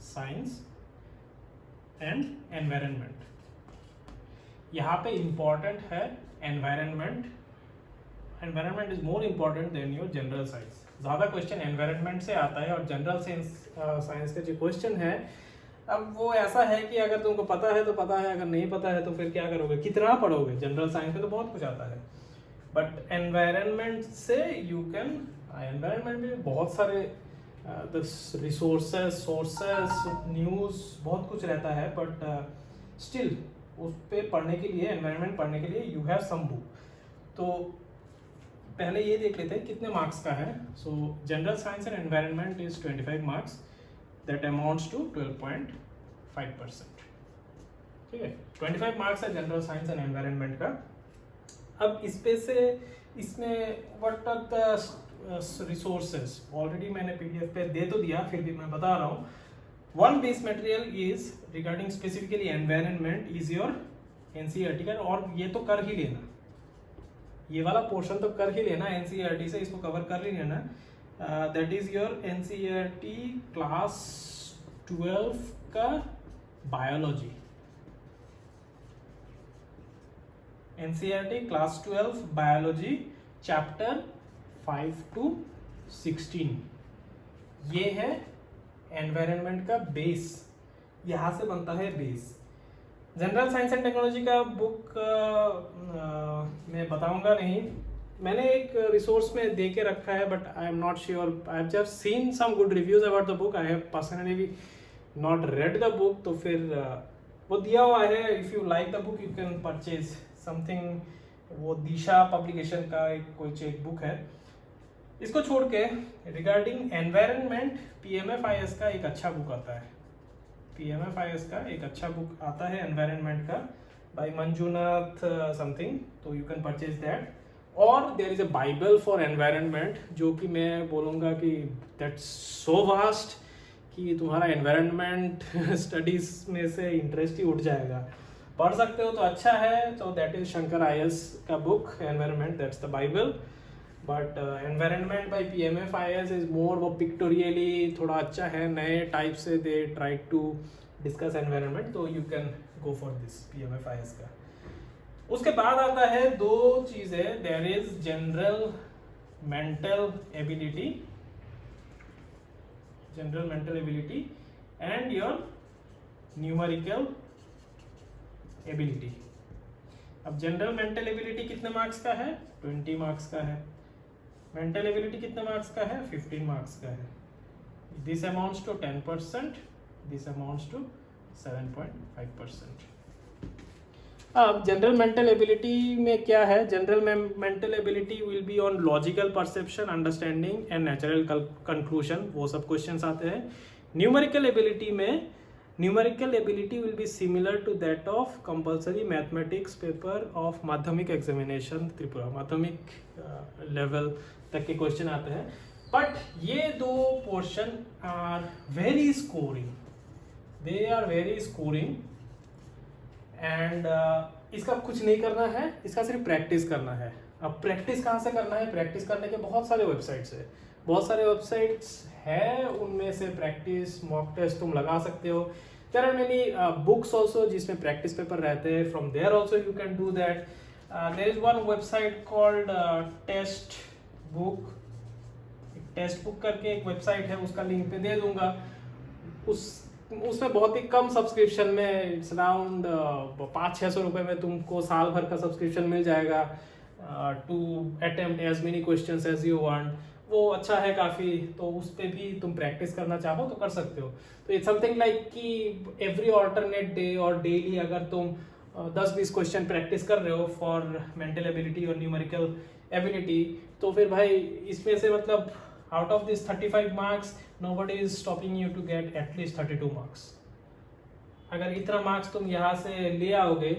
science and environment. यहाँ पे important है environment. Environment is more important than your general science. ज़्यादा question environment से आता है, और general science का जो क्वेश्चन है, अब वो ऐसा है कि अगर तुमको पता है तो पता है, अगर नहीं पता है तो फिर क्या करोगे, कितना पढ़ोगे। जनरल साइंस में तो बहुत कुछ आता है, बट एनवायरनमेंट से यू कैन, एनवायरनमेंट में बहुत सारे द सोर्सेस न्यूज़ बहुत कुछ रहता है, बट स्टिल उस पर पढ़ने के लिए, एनवायरनमेंट पढ़ने के लिए यू हैव सम बुक। तो पहले ये देख लेते हैं कितने मार्क्स का है। So general science and environment is 25 marks, that amounts to 12.5%। ठीक है, 25 मार्क्स है जनरल साइंस एंड एनवायरनमेंट का। अब इस पे से इसमें what are the resources, already मैंने पीडीएफ पे दे तो दिया, फिर भी मैं बता रहा हूँ। One base material is regarding specifically environment is your NCERT का, और ये तो कर ही लेना, ये वाला पोर्शन तो कर ही लेना एनसीईआरटी से, इसको कवर कर ही लेना। That is your NCERT class 12 का biology, NCERT class 12 biology chapter 5 to 16, ये है एनवायरनमेंट का बेस, यहाँ से बनता है base. General science and technology का बुक मैं बताऊंगा नहीं, मैंने एक रिसोर्स में दे के रखा है, but I am not sure, I have just seen some good reviews about the book, I have personally not read the book. तो फिर वो दिया हुआ है, if you like the book you can purchase something, वो Disha publication का एक book है। इसको छोड़ के रिगार्डिंग एनवायरनमेंट पीएमएफआईएस का एक अच्छा बुक आता है, पीएमएफआईएस का एक अच्छा बुक आता है एनवायरनमेंट का, बाय मंजुनाथ समथिंग, तो यू कैन परचेज दैट। और there is a bible for environment, जो कि मैं बोलूँगा कि दैट्स सो वास्ट कि तुम्हारा एनवायरनमेंट स्टडीज में से इंटरेस्ट ही उठ जाएगा। पढ़ सकते हो तो अच्छा है, तो दैट इज शंकर आईएस का book environment, that's the bible. But environment by PMF IAS is more, वो पिक्टोरियली थोड़ा अच्छा है, नए टाइप से they try to discuss environment, तो you can go for this PMF IAS का। उसके बाद आता है दो चीज़ें, there is general mental ability, general mental ability and your numerical ability. अब जनरल मेंटल एबिलिटी कितने मार्क्स का है? 20 मार्क्स का है। मेंटल एबिलिटी कितने मार्क्स का है? 15 मार्क्स का है। This amounts to 10%, this amounts to 7.5%। अब जनरल मेंटल एबिलिटी में क्या है? General mental ability will be on logical perception, understanding and natural conclusion, वो सब क्वेश्चंस आते हैं। न्यूमेरिकल एबिलिटी में, numerical ability will be similar to that of compulsory mathematics paper of Madhyamik examination Tripura, Madhyamik level तक के क्वेश्चन आते हैं। बट ये दो portion are very scoring, they are very scoring, and इसका कुछ नहीं करना है, इसका सिर्फ प्रैक्टिस करना है। अब प्रैक्टिस कहाँ से करना है? प्रैक्टिस करने के बहुत सारे वेबसाइट्स है, बहुत सारे वेबसाइट्स है, उनमें से प्रैक्टिस मॉक टेस्ट तुम लगा सकते हो। There are many books also जिसमें प्रैक्टिस पेपर रहते हैं, from there also you can do that. There is one website called test book, test book करके एक वेबसाइट है, उसका लिंक पे दे दूंगा। उसमें बहुत ही कम सब्सक्रिप्शन में, इट्स अराउंड 500-600 रुपये में तुमको साल भर का सब्सक्रिप्शन मिल जाएगा to attempt as many questions as you want. वो अच्छा है काफ़ी, तो उस पर भी तुम प्रैक्टिस करना चाहो तो कर सकते हो। तो इट्स समथिंग लाइक कि एवरी ऑल्टरनेट डे और डेली अगर तुम 10-20 क्वेश्चन प्रैक्टिस कर रहे हो फॉर मेंटल एबिलिटी और न्यूमेरिकल एबिलिटी, तो फिर भाई इसमें से मतलब out of this 35 marks nobody is stopping you to get at least 32 marks। अगर इतना मार्क्स तुम यहाँ से ले आओगे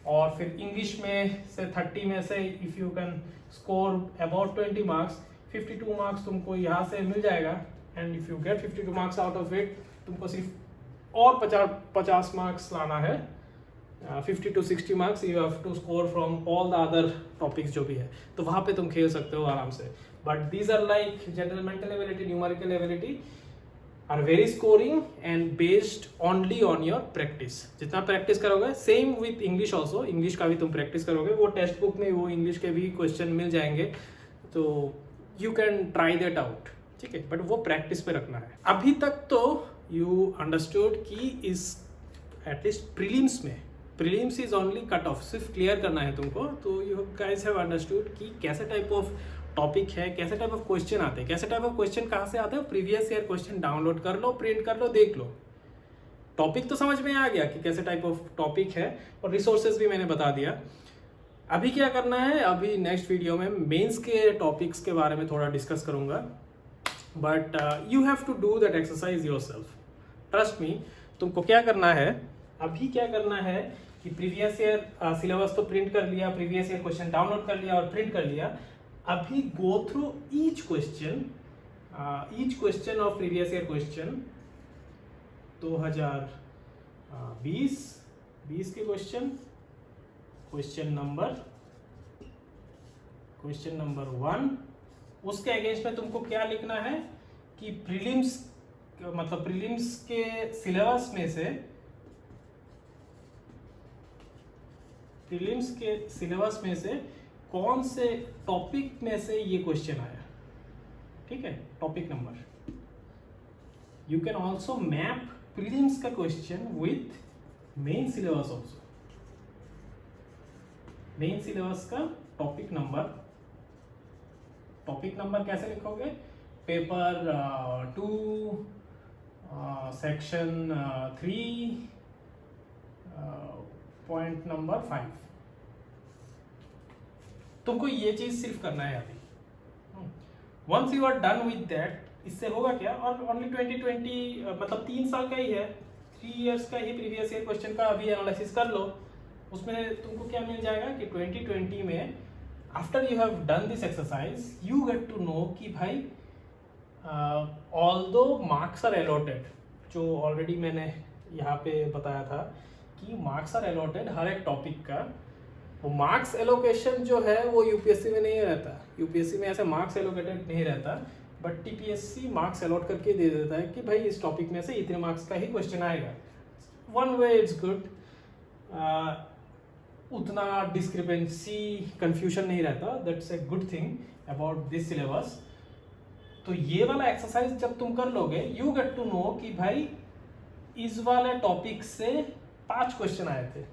और फिर इंग्लिश में से 30 में से if you can score about 20 marks, 52 marks तुमको यहाँ से मिल जाएगा। And if you get 52 marks out of it, तुमको सिर्फ और 50 मार्क्स लाना है, 50 to 60 marks you have to score from all the other topics जो भी है, तो वहाँ पे तुम खेल सकते हो आराम से। But these are like general mental ability, numerical ability are very scoring and based only on your practice. जितना प्रैक्टिस करोगे, same with English also, English का भी तुम प्रैक्टिस करोगे, वो टेक्स्ट बुक में वो इंग्लिश के भी क्वेश्चन मिल जाएंगे, तो you can try that out, ठीक है। बट वो प्रैक्टिस पे रखना है। अभी तक तो यू अंडरस्टूड कि इस एटलीस्ट प्रीलिम्स में, prelims is only cut off, सिर्फ क्लियर करना है तुमको, तो यू गाइस हैव अंडरस्टूड कि कैसे टाइप ऑफ टॉपिक है, कैसे टाइप ऑफ क्वेश्चन आते हैं, कैसे टाइप ऑफ क्वेश्चन कहाँ से आते हैं, प्रीवियस ईयर क्वेश्चन डाउनलोड कर लो, प्रिंट कर लो, देख लो। टॉपिक तो समझ में आ गया कि कैसे टाइप ऑफ टॉपिक है, और रिसोर्सेज भी मैंने बता दिया। अभी क्या करना है, अभी नेक्स्ट वीडियो में मेंस के टॉपिक्स के बारे में थोड़ा डिस्कस करूंगा, but you have to do that exercise yourself, trust me. तुमको क्या करना है, अभी क्या करना है कि प्रीवियस ईयर सिलेबस तो प्रिंट कर लिया, प्रीवियस ईयर क्वेश्चन डाउनलोड कर लिया और प्रिंट कर लिया। अभी go through each question of previous year question 2020 के क्वेश्चन नंबर 1, उसके अगेंस्ट में तुमको क्या लिखना है कि प्रीलिम्स के सिलेबस में से कौन से टॉपिक में से ये क्वेश्चन आया, ठीक है, topic number. You can also map prelims का question with main syllabus also. Main syllabus का टॉपिक नंबर कैसे लिखोगे, पेपर 2 सेक्शन 3 पॉइंट नंबर 5। तुमको ये चीज सिर्फ करना है अभी। Once you are done with that, इससे होगा क्या, और ओनली 2020 मतलब 3 साल का ही है, 3 इयर्स का ही प्रीवियस ईयर क्वेश्चन का अभी एनालिसिस कर लो। उसमें तुमको क्या मिल जाएगा कि 2020 में after you have done this exercise you get to know कि भाई ऑल्दो मार्क्स आर अलॉटेड, जो ऑलरेडी मैंने यहाँ पे बताया था कि मार्क्स आर अलॉटेड हर एक टॉपिक का। वो मार्क्स एलोकेशन जो है वो यूपीएससी में नहीं रहता, यूपीएससी में ऐसे मार्क्स एलोकेटेड नहीं रहता, बट टीपीएससी मार्क्स अलॉट करके दे देता है कि भाई इस टॉपिक में से इतने मार्क्स का ही क्वेश्चन आएगा। वन वे इट्स गुड, उतना डिस्क्रिपेंसी कंफ्यूजन नहीं रहता, that's a good thing about this syllabus. तो ये वाला एक्सरसाइज जब तुम कर लोगे यू गेट टू नो कि भाई इस वाले टॉपिक से 5 क्वेश्चन आए थे,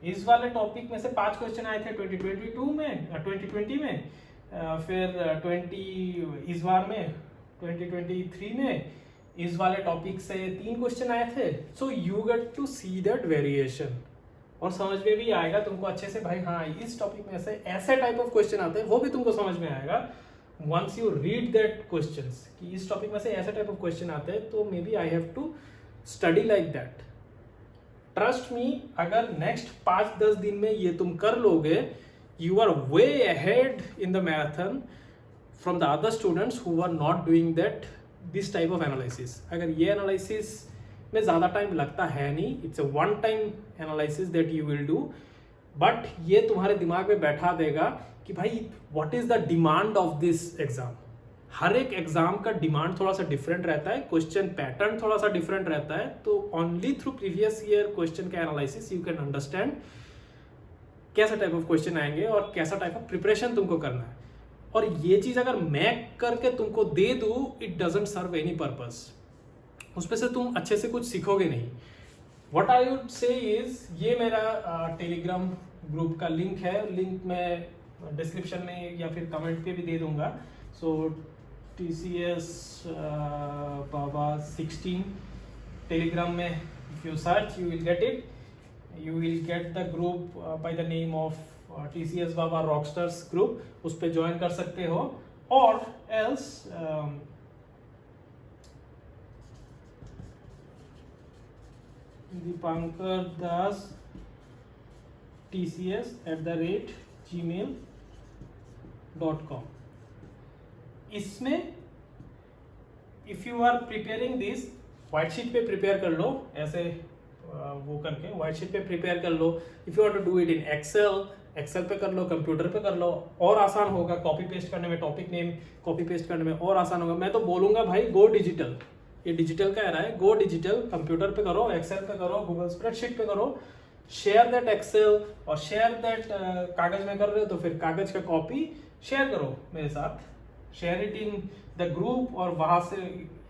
इस वाले टॉपिक में से 5 क्वेश्चन आए थे 2020 में, फिर 20 इस बार में 2023 में इस वाले टॉपिक से 3 क्वेश्चन आए थे। So you get to see that variation, और समझ में भी आएगा तुमको अच्छे से, भाई हाँ इस टॉपिक में से ऐसे टाइप ऑफ क्वेश्चन आते हैं, वो भी तुमको समझ में आएगा once you read that questions कि इस टॉपिक में से ऐसे टाइप ऑफ क्वेश्चन आते हैं, तो maybe I have to study like that. Trust me, अगर नेक्स्ट 5-10 दिन में ये तुम कर लोगे, you are way ahead in the marathon from the other students who are not doing this type of analysis। अगर ये analysis में ज़्यादा टाइम लगता है नहीं, it's a one time analysis that you will do, but ये तुम्हारे दिमाग में बैठा देगा कि भाई what is the demand of this exam। हर एक एग्जाम का डिमांड थोड़ा सा डिफरेंट रहता है, क्वेश्चन पैटर्न थोड़ा सा डिफरेंट रहता है, तो only through previous year question का एनालिसिस यू कैन अंडरस्टैंड कैसा टाइप ऑफ क्वेश्चन आएंगे और कैसा टाइप ऑफ प्रिपरेशन तुमको करना है। और ये चीज़ अगर मैं करके तुमको दे दूँ, it doesn't serve any purpose, उसमें से तुम अच्छे से कुछ सीखोगे नहीं। What I would say is, ये मेरा टेलीग्राम ग्रुप का लिंक है, लिंक मैं डिस्क्रिप्शन में या फिर कमेंट पे भी दे दूंगा। सो TCS बाबा 16 टेलीग्राम में if you search you will get it, you will get the group by the name of TCS Baba Rockstars group, उस पे ज्वाइन कर सकते हो, और else Dipankar Das TCS@gmail.com। इसमें if you are preparing this, white sheet पे prepare कर लो, ऐसे वो करके व्हाइट शीट पे प्रिपेयर कर लो। If you want to do it in excel पे कर लो, कंप्यूटर पे कर लो, और आसान होगा। कॉपी पेस्ट करने में, टॉपिक नेम कॉपी पेस्ट करने में और आसान होगा। मैं तो बोलूंगा भाई गो डिजिटल, ये डिजिटल का एरा है, गो डिजिटल। कंप्यूटर पे करो, एक्सेल पे करो, गूगल स्प्रेडशीट पे करो, शेयर दैट एक्सेल और शेयर दैट कागज में कर रहे हो तो फिर कागज का कॉपी शेयर करो मेरे साथ, share it in the group, और वहां से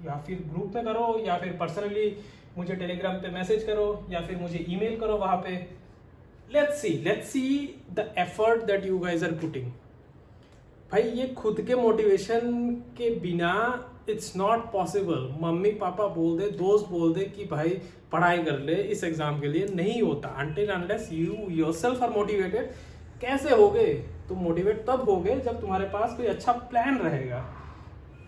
या फिर ग्रुप में करो या फिर पर्सनली मुझे टेलीग्राम पे मैसेज करो या फिर मुझे ईमेल करो वहां पे। Let's see the effort that you guys are putting. भाई ये खुद के मोटिवेशन के बिना it's not possible. Mummy papa बोल दे, दोस्त बोल दे कि भाई पढ़ाई कर ले इस एग्जाम के लिए, नहीं होता। Until unless you yourself are motivated. कैसे होगे तुम मोटिवेट? तब होगे जब तुम्हारे पास कोई अच्छा प्लान रहेगा।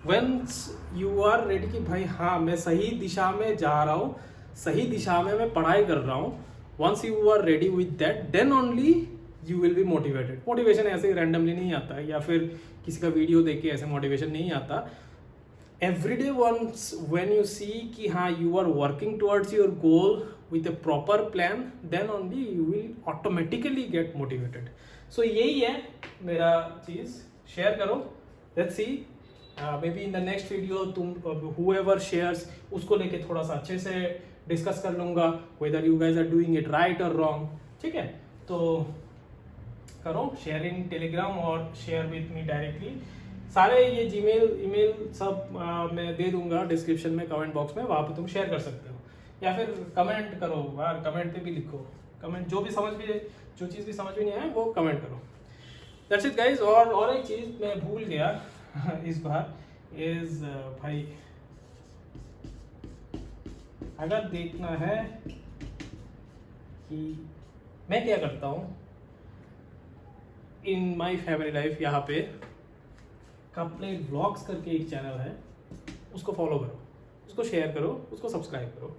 वंस यू आर रेडी कि भाई हाँ मैं सही दिशा में जा रहा हूँ, सही दिशा में मैं पढ़ाई कर रहा हूँ, once you are ready with that then only you will be motivated. Motivation ऐसे रैंडमली नहीं आता है, या फिर किसी का वीडियो देख के ऐसे मोटिवेशन नहीं आता। Every day once when you see कि हाँ you are working towards your goal with a proper plan, then only you will automatically get motivated. So यही है मेरा चीज़, शेयर करो, let's see maybe in the next video तुम whoever shares उसको लेके थोड़ा सा अच्छे से डिस्कस कर लूँगा, whether you guys are doing it right or wrong। ठीक है, तो करो शेयर इन टेलीग्राम और शेयर विथ मी डायरेक्टली। सारे ये जीमेल ईमेल सब मैं दे दूंगा डिस्क्रिप्शन में, कमेंट बॉक्स में, वहाँ पे तुम शेयर कर सकते हो, या फिर कमेंट करो यार, कमेंट पे भी लिखो कमेंट, जो चीज़ भी समझ में नहीं आए वो कमेंट करो। That's it guys. और एक चीज़ मैं भूल गया इस बार इज भाई, अगर देखना है कि मैं क्या करता हूँ इन माई फैमिली लाइफ, यहाँ पे कंप्लीट व्लॉग्स करके एक चैनल है, उसको फॉलो करो, उसको शेयर करो, उसको सब्सक्राइब करो,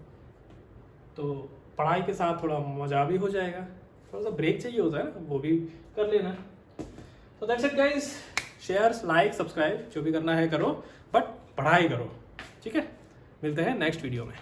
तो पढ़ाई के साथ थोड़ा मज़ा भी हो जाएगा, थोड़ा सा ब्रेक चाहिए होता है ना, वो भी कर लेना। तो that's it guys, share like subscribe जो भी करना है करो, बट पढ़ाई करो। ठीक है, मिलते हैं नेक्स्ट वीडियो में।